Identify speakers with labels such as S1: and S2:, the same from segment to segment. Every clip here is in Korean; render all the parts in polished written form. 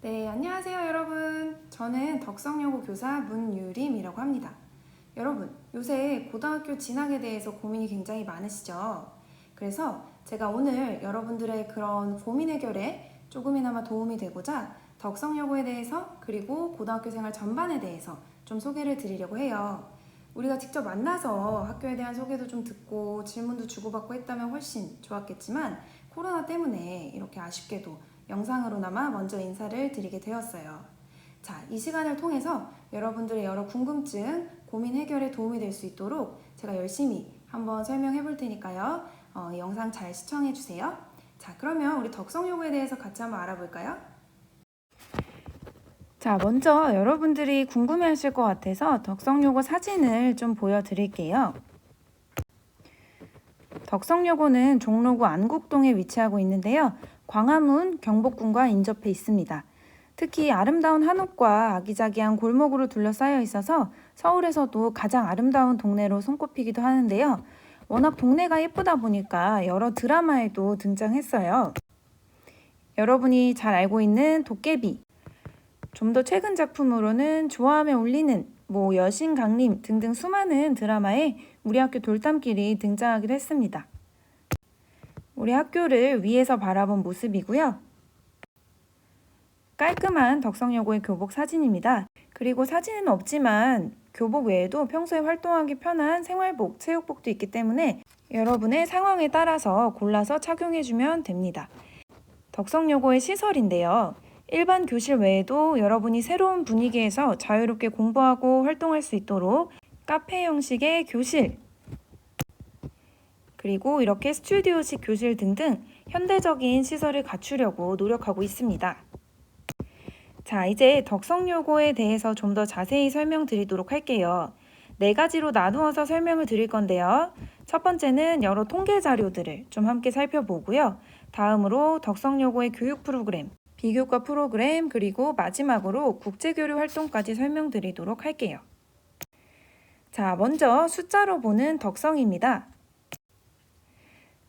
S1: 네, 안녕하세요 여러분. 저는 덕성여고 교사 문유림이라고 합니다. 여러분, 요새 고등학교 진학에 대해서 고민이 굉장히 많으시죠? 그래서 제가 오늘 여러분들의 그런 고민 해결에 조금이나마 도움이 되고자 덕성여고에 대해서 그리고 고등학교 생활 전반에 대해서 좀 소개를 드리려고 해요. 우리가 직접 만나서 학교에 대한 소개도 좀 듣고 질문도 주고받고 했다면 훨씬 좋았겠지만 코로나 때문에 이렇게 아쉽게도 영상으로나마 먼저 인사를 드리게 되었어요. 자, 이 시간을 통해서 여러분들의 여러 궁금증, 고민 해결에 도움이 될 수 있도록 제가 열심히 한번 설명해 볼 테니까요. 영상 잘 시청해 주세요. 자, 그러면 우리 덕성여고에 대해서 같이 한번 알아볼까요? 자, 먼저 여러분들이 궁금해 하실 것 같아서 덕성여고 사진을 좀 보여드릴게요. 덕성여고는 종로구 안국동에 위치하고 있는데요. 광화문, 경복궁과 인접해 있습니다. 특히 아름다운 한옥과 아기자기한 골목으로 둘러싸여 있어서 서울에서도 가장 아름다운 동네로 손꼽히기도 하는데요. 워낙 동네가 예쁘다 보니까 여러 드라마에도 등장했어요. 여러분이 잘 알고 있는 도깨비, 좀 더 최근 작품으로는 좋아하며 울리는 여신 강림 등등 수많은 드라마에 우리 학교 돌담길이 등장하기도 했습니다. 우리 학교를 위에서 바라본 모습이고요. 깔끔한 덕성여고의 교복 사진입니다. 그리고 사진은 없지만 교복 외에도 평소에 활동하기 편한 생활복, 체육복도 있기 때문에 여러분의 상황에 따라서 골라서 착용해주면 됩니다. 덕성여고의 시설인데요. 일반 교실 외에도 여러분이 새로운 분위기에서 자유롭게 공부하고 활동할 수 있도록 카페 형식의 교실, 그리고 이렇게 스튜디오식 교실 등등 현대적인 시설을 갖추려고 노력하고 있습니다. 자, 이제 덕성여고에 대해서 좀 더 자세히 설명드리도록 할게요. 4가지로 나누어서 설명을 드릴 건데요. 첫 번째는 여러 통계 자료들을 좀 함께 살펴보고요. 다음으로 덕성여고의 교육 프로그램, 비교과 프로그램, 그리고 마지막으로 국제교류 활동까지 설명드리도록 할게요. 자, 먼저 숫자로 보는 덕성입니다.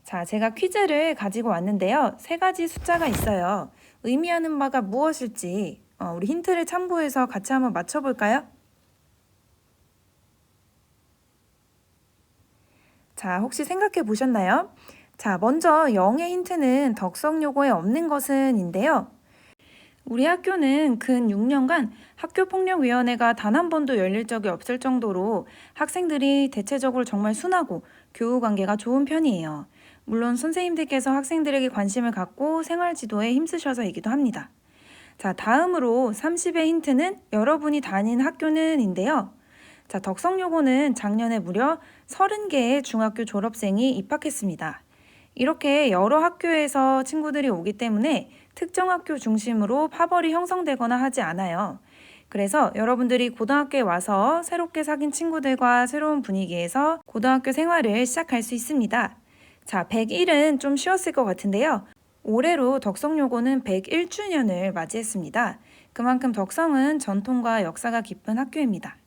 S1: 자, 제가 퀴즈를 가지고 왔는데요. 3가지 숫자가 있어요. 의미하는 바가 무엇일지 우리 힌트를 참고해서 같이 한번 맞춰볼까요? 자, 혹시 생각해 보셨나요? 자, 먼저 0의 힌트는 덕성여고에 없는 것은인데요. 우리 학교는 근 6년간 학교폭력위원회가 단 한 번도 열릴 적이 없을 정도로 학생들이 대체적으로 정말 순하고 교우 관계가 좋은 편이에요. 물론 선생님들께서 학생들에게 관심을 갖고 생활지도에 힘쓰셔서이기도 합니다. 자, 다음으로 30의 힌트는 여러분이 다니는 학교는인데요. 자, 덕성여고는 작년에 무려 30개의 중학교 졸업생이 입학했습니다. 이렇게 여러 학교에서 친구들이 오기 때문에 특정 학교 중심으로 파벌이 형성되거나 하지 않아요. 그래서 여러분들이 고등학교에 와서 새롭게 사귄 친구들과 새로운 분위기에서 고등학교 생활을 시작할 수 있습니다. 자, 101은 좀 쉬웠을 것 같은데요. 올해로 덕성여고는 101주년을 맞이했습니다. 그만큼 덕성은 전통과 역사가 깊은 학교입니다.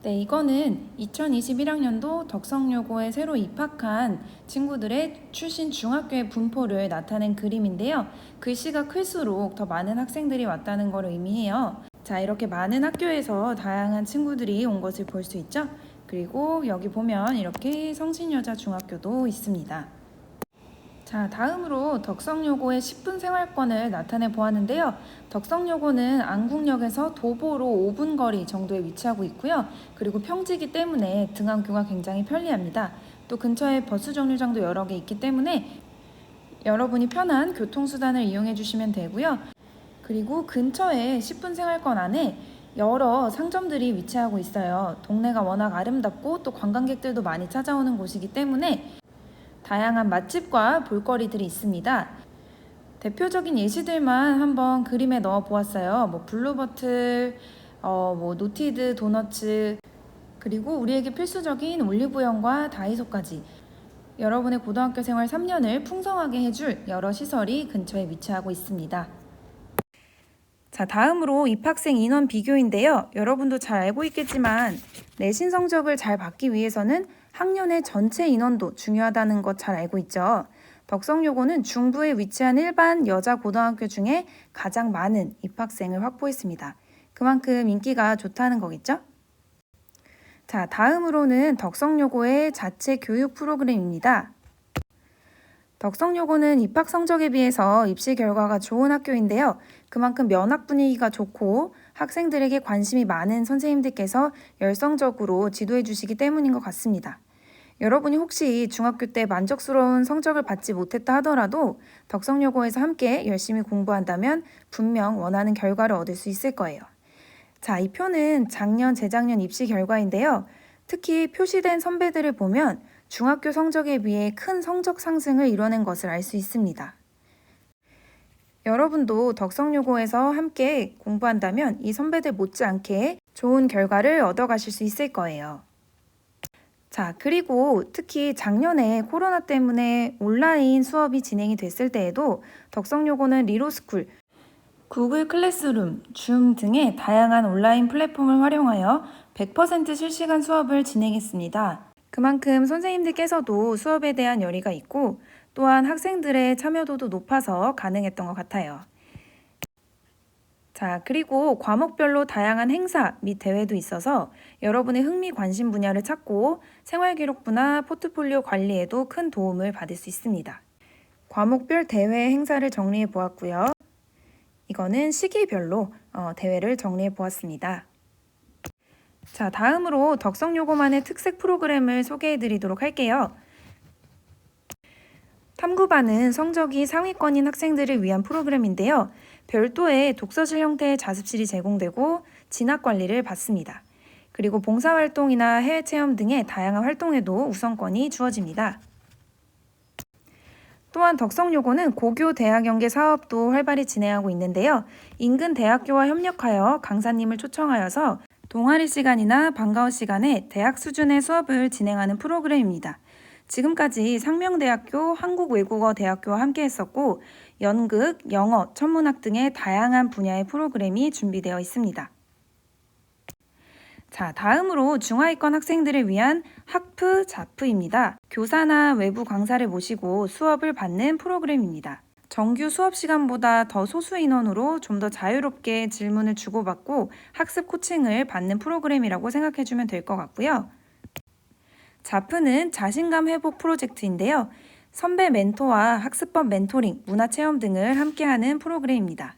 S1: 네, 이거는 2021학년도 덕성여고에 새로 입학한 친구들의 출신 중학교의 분포를 나타낸 그림인데요. 글씨가 클수록 더 많은 학생들이 왔다는 걸 의미해요. 자, 이렇게 많은 학교에서 다양한 친구들이 온 것을 볼 수 있죠. 그리고 여기 보면 이렇게 성신여자중학교도 있습니다. 자, 다음으로 덕성여고의 10분 생활권을 나타내 보았는데요. 덕성여고는 안국역에서 도보로 5분 거리 정도에 위치하고 있고요. 그리고 평지이기 때문에 등하교가 굉장히 편리합니다. 또 근처에 버스 정류장도 여러 개 있기 때문에 여러분이 편한 교통수단을 이용해 주시면 되고요. 그리고 근처에 10분 생활권 안에 여러 상점들이 위치하고 있어요. 동네가 워낙 아름답고 또 관광객들도 많이 찾아오는 곳이기 때문에 다양한 맛집과 볼거리들이 있습니다. 대표적인 예시들만 한번 그림에 넣어 보았어요. 블루버틀, 노티드 도너츠, 그리고 우리에게 필수적인 올리브영과 다이소까지 여러분의 고등학교 생활 3년을 풍성하게 해줄 여러 시설이 근처에 위치하고 있습니다. 자, 다음으로 입학생 인원 비교인데요. 여러분도 잘 알고 있겠지만 내신 성적을 잘 받기 위해서는 학년의 전체 인원도 중요하다는 것 잘 알고 있죠. 덕성여고는 중부에 위치한 일반 여자 고등학교 중에 가장 많은 입학생을 확보했습니다. 그만큼 인기가 좋다는 거겠죠? 자, 다음으로는 덕성여고의 자체 교육 프로그램입니다. 덕성여고는 입학 성적에 비해서 입시 결과가 좋은 학교인데요. 그만큼 면학 분위기가 좋고 학생들에게 관심이 많은 선생님들께서 열성적으로 지도해 주시기 때문인 것 같습니다. 여러분이 혹시 중학교 때 만족스러운 성적을 받지 못했다 하더라도 덕성여고에서 함께 열심히 공부한다면 분명 원하는 결과를 얻을 수 있을 거예요. 자, 이 표는 작년, 재작년 입시 결과인데요. 특히 표시된 선배들을 보면 중학교 성적에 비해 큰 성적 상승을 이뤄낸 것을 알 수 있습니다. 여러분도 덕성여고에서 함께 공부한다면 이 선배들 못지않게 좋은 결과를 얻어가실 수 있을 거예요. 자, 그리고 특히 작년에 코로나 때문에 온라인 수업이 진행이 됐을 때에도 덕성여고는 리로스쿨, 구글 클래스룸, 줌 등의 다양한 온라인 플랫폼을 활용하여 100% 실시간 수업을 진행했습니다. 그만큼 선생님들께서도 수업에 대한 열의가 있고 또한 학생들의 참여도도 높아서 가능했던 것 같아요. 자, 그리고 과목별로 다양한 행사 및 대회도 있어서 여러분의 흥미 관심 분야를 찾고 생활기록부나 포트폴리오 관리에도 큰 도움을 받을 수 있습니다. 과목별 대회 행사를 정리해 보았고요. 이거는 시기별로 대회를 정리해 보았습니다. 자, 다음으로 덕성여고만의 특색 프로그램을 소개해 드리도록 할게요. 탐구반은 성적이 상위권인 학생들을 위한 프로그램인데요. 별도의 독서실 형태의 자습실이 제공되고 진학 관리를 받습니다. 그리고 봉사활동이나 해외체험 등의 다양한 활동에도 우선권이 주어집니다. 또한 덕성여고는 고교 대학 연계 사업도 활발히 진행하고 있는데요. 인근 대학교와 협력하여 강사님을 초청하여서 동아리 시간이나 방과후 시간에 대학 수준의 수업을 진행하는 프로그램입니다. 지금까지 상명대학교, 한국외국어대학교와 함께 했었고 연극, 영어, 천문학 등의 다양한 분야의 프로그램이 준비되어 있습니다. 자, 다음으로 중하위권 학생들을 위한 학프, 자프입니다. 교사나 외부 강사를 모시고 수업을 받는 프로그램입니다. 정규 수업 시간보다 더 소수 인원으로 좀 더 자유롭게 질문을 주고받고 학습 코칭을 받는 프로그램이라고 생각해주면 될 것 같고요. 자프는 자신감 회복 프로젝트인데요. 선배 멘토와 학습법 멘토링, 문화체험 등을 함께하는 프로그램입니다.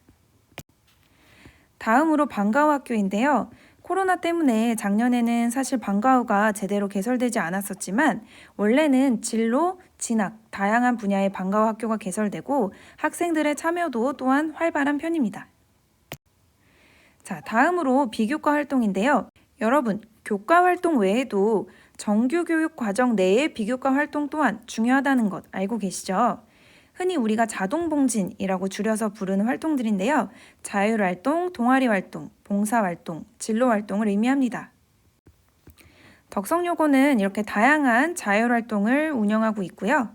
S1: 다음으로 방과후 학교인데요. 코로나 때문에 작년에는 사실 방과후가 제대로 개설되지 않았었지만 원래는 진로, 진학, 다양한 분야의 방과후 학교가 개설되고 학생들의 참여도 또한 활발한 편입니다. 자, 다음으로 비교과 활동인데요. 여러분, 교과 활동 외에도 정규 교육 과정 내의 비교과 활동 또한 중요하다는 것 알고 계시죠? 흔히 우리가 자동봉진이라고 줄여서 부르는 활동들인데요. 자율활동, 동아리활동, 봉사활동, 진로활동을 의미합니다. 덕성여고는 이렇게 다양한 자율활동을 운영하고 있고요.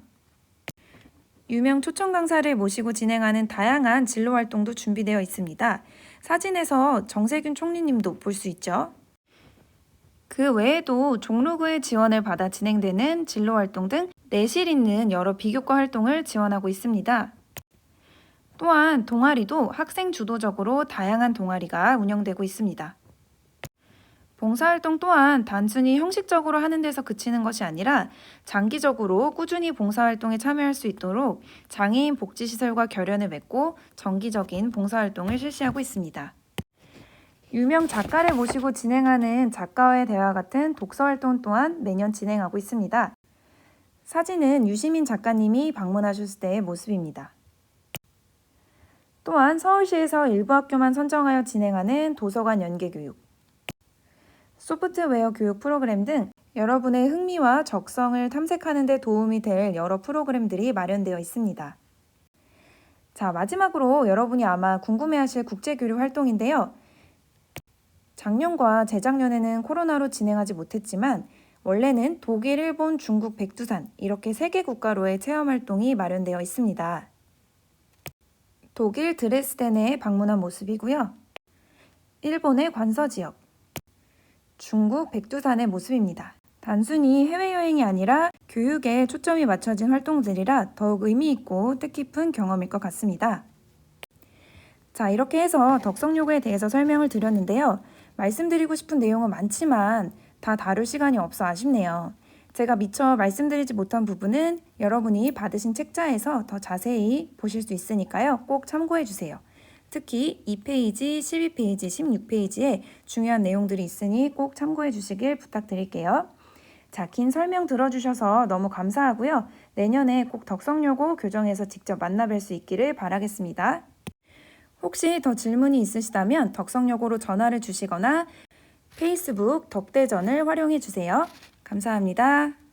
S1: 유명 초청 강사를 모시고 진행하는 다양한 진로활동도 준비되어 있습니다. 사진에서 정세균 총리님도 볼 수 있죠. 그 외에도 종로구의 지원을 받아 진행되는 진로활동 등 내실 있는 여러 비교과 활동을 지원하고 있습니다. 또한 동아리도 학생 주도적으로 다양한 동아리가 운영되고 있습니다. 봉사활동 또한 단순히 형식적으로 하는 데서 그치는 것이 아니라 장기적으로 꾸준히 봉사활동에 참여할 수 있도록 장애인 복지시설과 결연을 맺고 정기적인 봉사활동을 실시하고 있습니다. 유명 작가를 모시고 진행하는 작가와의 대화 같은 독서활동 또한 매년 진행하고 있습니다. 사진은 유시민 작가님이 방문하셨을 때의 모습입니다. 또한 서울시에서 일부 학교만 선정하여 진행하는 도서관 연계교육, 소프트웨어 교육 프로그램 등 여러분의 흥미와 적성을 탐색하는 데 도움이 될 여러 프로그램들이 마련되어 있습니다. 자, 마지막으로 여러분이 아마 궁금해하실 국제교류 활동인데요. 작년과 재작년에는 코로나로 진행하지 못했지만 원래는 독일, 일본, 중국, 백두산 이렇게 3개 국가로의 체험활동이 마련되어 있습니다. 독일 드레스덴에 방문한 모습이고요. 일본의 관서지역, 중국 백두산의 모습입니다. 단순히 해외여행이 아니라 교육에 초점이 맞춰진 활동들이라 더욱 의미 있고 뜻깊은 경험일 것 같습니다. 자, 이렇게 해서 덕성요구에 대해서 설명을 드렸는데요. 말씀드리고 싶은 내용은 많지만 다 다룰 시간이 없어 아쉽네요. 제가 미처 말씀드리지 못한 부분은 여러분이 받으신 책자에서 더 자세히 보실 수 있으니까요. 꼭 참고해 주세요. 특히 2페이지, 12페이지, 16페이지에 중요한 내용들이 있으니 꼭 참고해 주시길 부탁드릴게요. 자, 긴 설명 들어주셔서 너무 감사하고요. 내년에 꼭 덕성요고 교정에서 직접 만나뵐 수 있기를 바라겠습니다. 혹시 더 질문이 있으시다면 덕성요고로 전화를 주시거나 페이스북 덕대전을 활용해 주세요. 감사합니다.